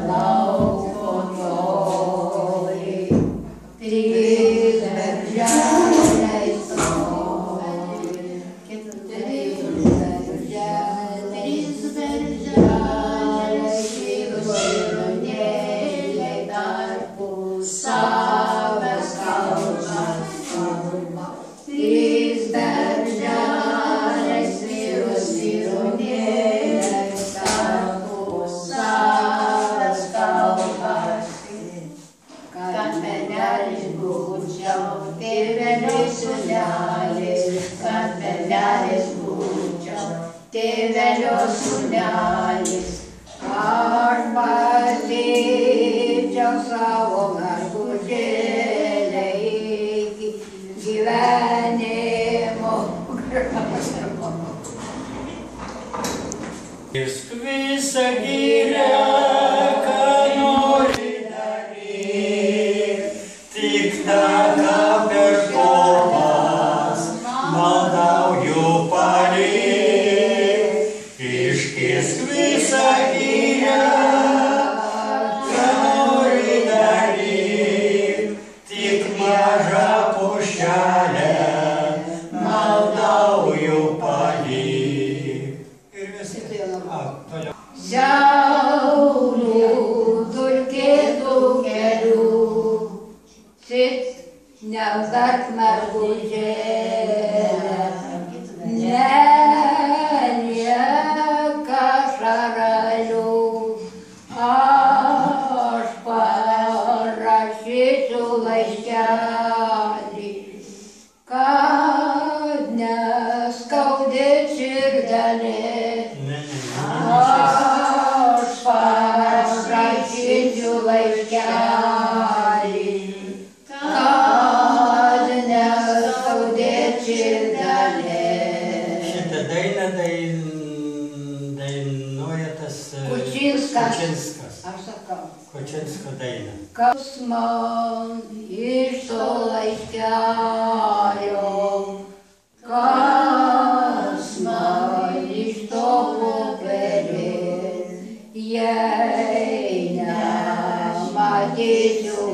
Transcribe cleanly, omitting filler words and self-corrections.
lauko toli, trys berželiai stovi, trys berželiai, širunėliai tarpusavęs kalba. Trys berželiai, širunėliai tarpusavęs kalbasi. Kad menelis būčiau, tėvelis sūnelis, kad menelis būčiau, tėvelio sūnelis. Aš pasidžiau savo mergužėlę iki gyvenimo gražumo. Išk visą girią, ką nori daryt, tik tada per kovas maldauju palyt. Iškisk visą girią, ką nori daryt, tik mažą pušelę maldauju palyt. Ir visi toliau. Saulų dulkėtų kelių, neuzart mergužėlę, nelieka šaralių. Aš parašysiu laiškelį, kad neskaudėt širdelės. Aš parašysiu laiškelį, kad neskaudėt širdelės. Šitą dainą dainuoja tas Kučinskas. Aš sakau. Kučinsko daina. Kas man iš to laiškelio, kas man iš to popierės, jei nematysiu